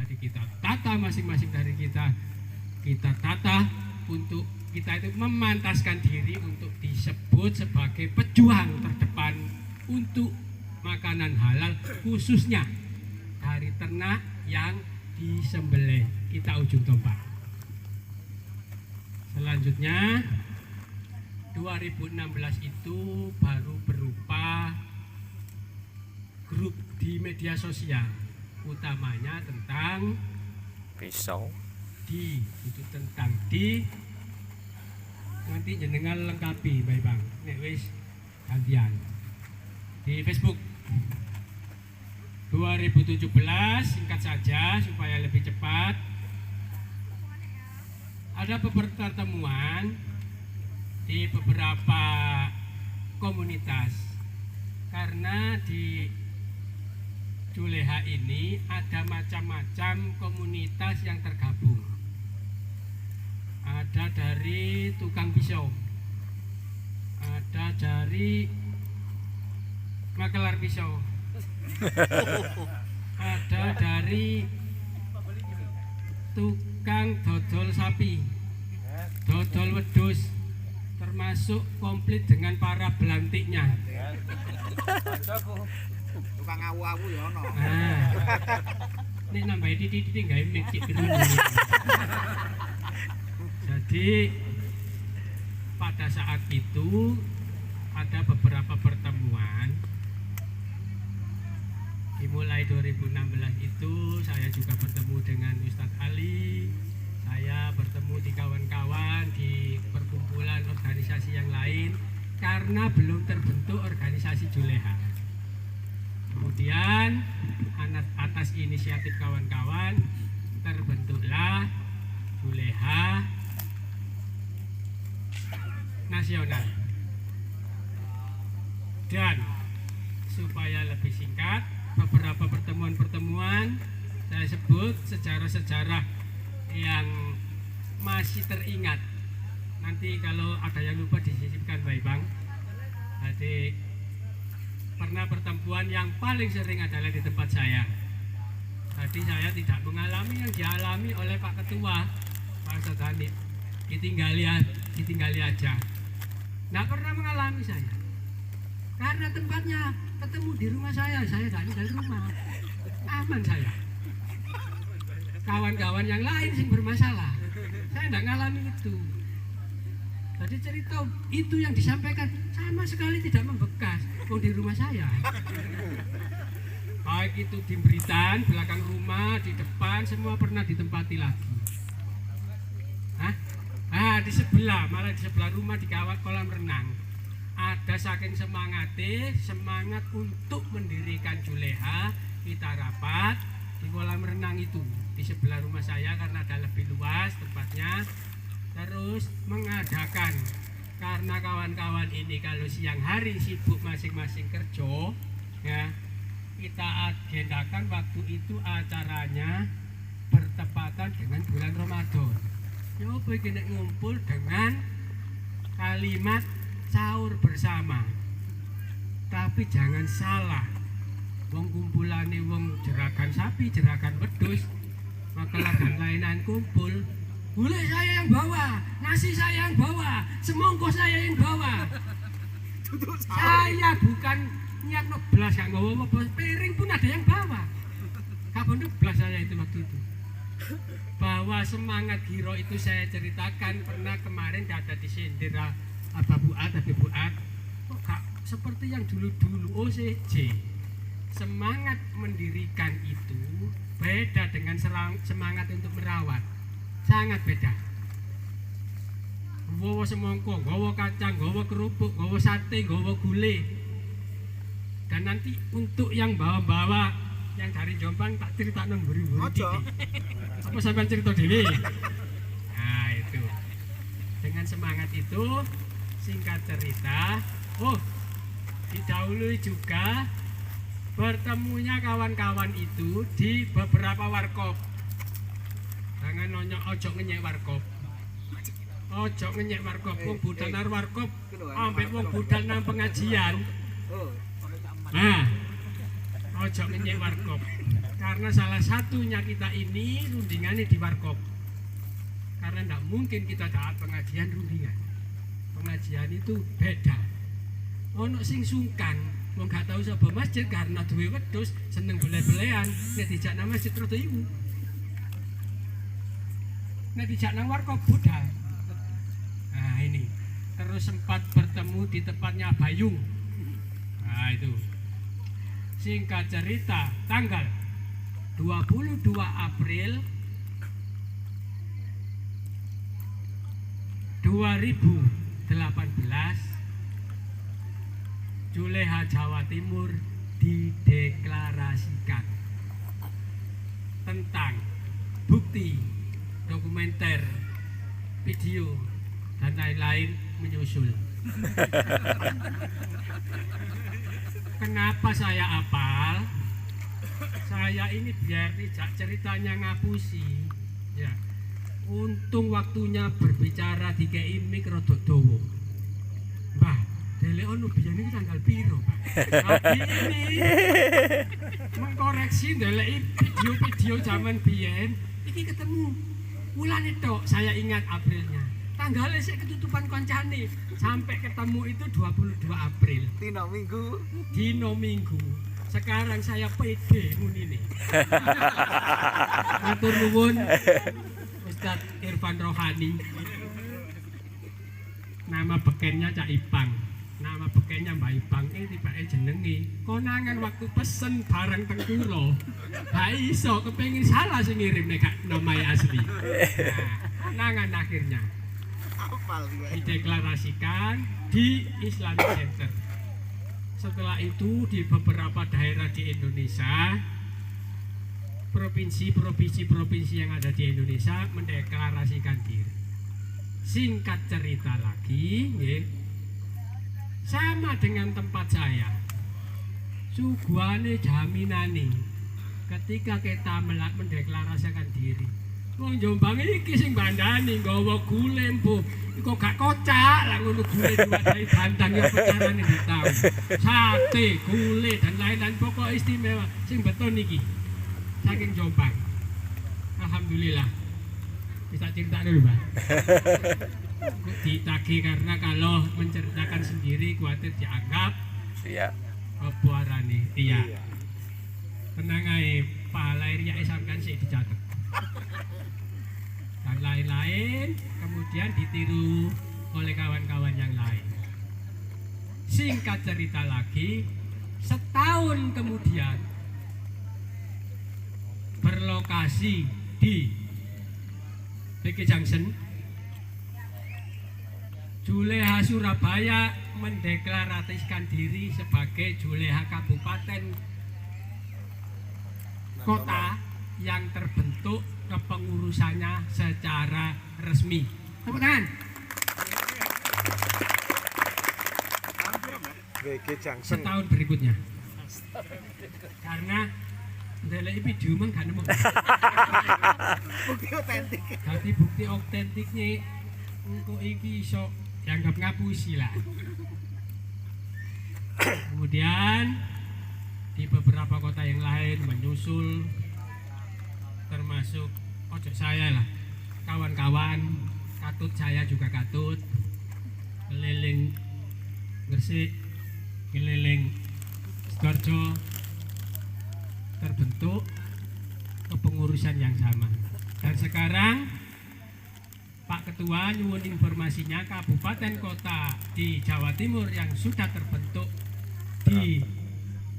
Jadi kita tata masing-masing dari kita tata untuk kita itu memantaskan diri untuk disebut sebagai pejuang terdepan untuk makanan halal, khususnya dari ternak yang disembelih. Kita ujung tombak. Selanjutnya 2016 itu baru berupa grup di media sosial, utamanya tentang pisau itu tentang nanti jenengan lengkapi baik bang, nek wis gantian di Facebook. 2017 singkat saja supaya lebih cepat, ada beberapa pertemuan di beberapa komunitas, karena di Juleha ini ada macam-macam komunitas yang tergabung. Ada dari tukang pisau, ada dari makelar pisau, ada dari tukang dodol sapi, dodol wedhus, termasuk komplit dengan para belantiknya. Tukang awu-awu ya ono. Ini nambahin titik-titik gawe micik kerungu. Jadi pada saat itu ada beberapa pertemuan. Dimulai 2016 itu saya juga bertemu dengan Ustadz Ali, saya bertemu di kawan-kawan di perkumpulan organisasi yang lain karena belum terbentuk organisasi Juleha. Kemudian atas inisiatif kawan-kawan terbentuklah Juleha nasional. Dan supaya lebih singkat, beberapa pertemuan-pertemuan saya sebut sejarah-sejarah yang masih teringat. Nanti kalau ada yang lupa disisipkan baik bang. Jadi pernah pertemuan yang paling sering adalah di tempat saya. Jadi saya tidak mengalami yang dialami oleh Pak Ketua, Pak Sadani. Ditinggali aja. Nggak pernah mengalami saya. Karena tempatnya ketemu di rumah saya nggak tinggal di rumah. Aman saya. Kawan-kawan yang lain sih bermasalah. Saya nggak ngalami itu. Jadi cerita itu yang disampaikan sama sekali tidak membekas. Di rumah saya. Baik itu di Britan, belakang rumah, di depan, semua pernah ditempati lagi. Di sebelah, malah di sebelah rumah di kawat kolam renang. Ada saking semangat untuk mendirikan Juleha, kita rapat di kolam renang itu di sebelah rumah saya karena ada lebih luas tempatnya. Terus mengadakan, karena kawan-kawan ini kalau siang hari sibuk masing-masing kerja, ya kita agendakan waktu itu acaranya bertepatan dengan bulan Ramadan. Ya apa iki nek ngumpul dengan kalimat sahur bersama. Tapi jangan salah, wong kumpulane wong jeragan sapi, jeragan wedhus, makalah dan lainan kumpul. Gulai saya yang bawa, nasi saya yang bawa, semongko saya yang bawa. Saya bukan niat ngeblas, gak nggawa piring pun ada yang bawa. Kapan ngeblas saya itu waktu itu. Bahwa semangat hero itu saya ceritakan pernah kemarin ada di sindir Habib Buat. Kok gak seperti yang dulu-dulu OCJ. Semangat mendirikan itu beda dengan semangat untuk merawat. Sangat beda. Gowo semongko, gowo kacang, gowo kerupuk, gowo sate, gowo gulai. Dan nanti untuk yang bawa-bawa yang dari Jombang tak cerita nang buri-buri titik. Apa sampai cerita dhewe? Nah itu. Dengan semangat itu singkat cerita, didahului juga bertemunya kawan-kawan itu di beberapa warkop. Jangan nonyok ojo ngenyek warkop. Ojo ngenyek warkop, wong budal nang warkop, ambek wong budal nang pengajian. Nah, ojo ngenyek warkop. Karena salah satunya kita ini rundingannya di warkop. Karena tidak mungkin kita dapat pengajian rundingan. Pengajian itu beda. Ono sing sungkan, mau nggak tahu sapa masjid karena duwe wedhus seneng bele-belean, nek dijak nang masjid rada iwu. Nek dijak nang warkop budal. Nah ini, terus sempat bertemu di tempatnya Bayu. Nah itu. Singkat cerita, tanggal 22 April 2018 Juleha Jawa Timur dideklarasikan tentang bukti, dokumenter, video dan lain-lain menyusul. Kenapa saya apal? Saya ini biar tidak ceritanya ngapusi ya. Untung waktunya berbicara di KI mik rada dawa. Mbah, dele ono biyen iki tanggal piro, Pak? Lagi ini mengkoreksi ndeleki video-video zaman biyen iki ketemu wulane tok, saya ingat Aprilnya. Tanggalnya sik ketutupan koncane sampai ketemu itu 22 April. Dino Minggu. Sekarang saya pede muni nih. Matur nuwun Ustaz Irfan Rohani. Nama bekennya Cak Ipang. Nama bekennya Mbak Ipang. Ini tibake jenenge. Konangan waktu pesen barang teng kula. Ha iso kepengin salah sing ngirim nek gak namanya asli. Nah, konangan akhirnya dideklarasikan di Islamic Center. Setelah itu di beberapa daerah di Indonesia, provinsi yang ada di Indonesia mendeklarasikan diri. Singkat cerita lagi, sama dengan tempat saya, suguhane jaminane ketika kita mendeklarasikan diri. Wong Jombang iki sing bandani nggawa gule mbok. Kok gak kocak lah ngono gule diwadahi bandang ya pecarane ndak tahu. Sate, gule dan lain-lain pokok istimewa sing beton iki. Saking Jombang. Alhamdulillah. Bisa cerita dulu, Pak. Ditagih karena kalau menceritakan sendiri khawatir dianggap iya. Apa arane? Iya. Tenang ae, pahala riya sampean sik dicatet. Dan lain-lain kemudian ditiru oleh kawan-kawan yang lain. Singkat cerita lagi, setahun kemudian berlokasi di BK Junction, Juleha Surabaya mendeklarasikan diri sebagai Juleha Kabupaten Kota yang terbentuk kepengurusannya secara resmi. Tepuk tangan. Setahun berikutnya. Karena ndeleki video mah gak nemu. Bukti otentik. Jadi bukti otentiknya engko iki iso dianggap ngapusi lah. Kemudian di beberapa kota yang lain menyusul, termasuk ojo saya lah, kawan-kawan Katut, saya juga Katut, keliling Gresik, keliling Sidoarjo, terbentuk kepengurusan yang sama. Dan sekarang Pak Ketua nyuwun informasinya, kabupaten kota di Jawa Timur yang sudah terbentuk di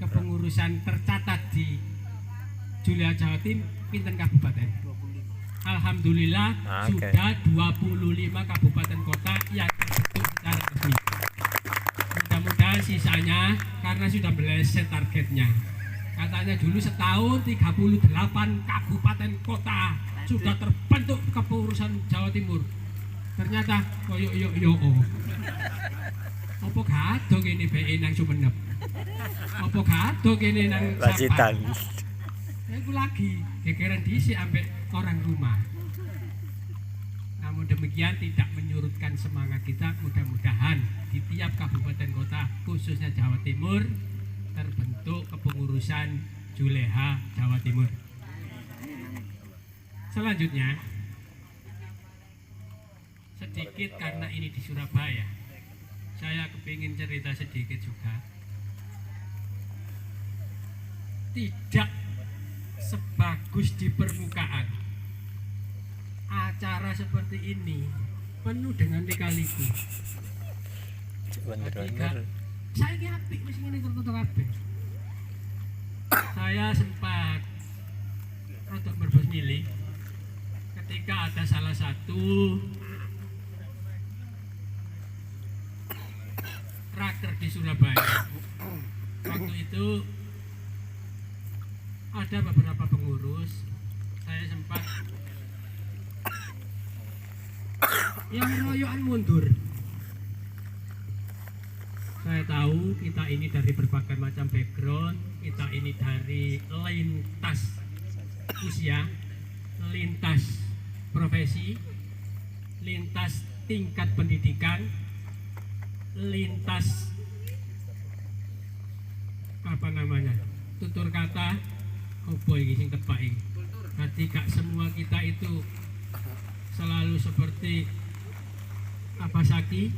kepengurusan tercatat di Juleha Jawa Timur pinten kabupaten? Alhamdulillah sudah 25 kabupaten kota yang terbentuk secara resmi. Mudah-mudahan sisanya karena sudah meleset targetnya. Katanya dulu setahun 38 kabupaten kota sudah terbentuk kepengurusan Jawa Timur. Ternyata koyo yo. Apa gaduh kene BE nang Sumenep? Apa gaduh kene nang Pacitan? Aku lagi gegeran diisi ambek orang rumah. Namun demikian tidak menyurutkan semangat kita. Mudah-mudahan di tiap kabupaten kota khususnya Jawa Timur terbentuk kepengurusan Juleha, Jawa Timur. Selanjutnya, sedikit karena ini di Surabaya, saya kepingin cerita sedikit juga. Tidak sebagus di permukaan. Acara seperti ini penuh dengan lika-liku. Saya ini apik wis ngene tertutup kabeh. Saya sempat untuk berbos milih ketika ada salah satu raker di Surabaya. Waktu itu ada beberapa pengurus, saya sempat yang royokan mundur. Saya tahu kita ini dari berbagai macam background, kita ini dari lintas usia, lintas profesi, lintas tingkat pendidikan, lintas tutur kata, opo iki sing tepak iki. Berarti gak semua kita itu selalu seperti Saki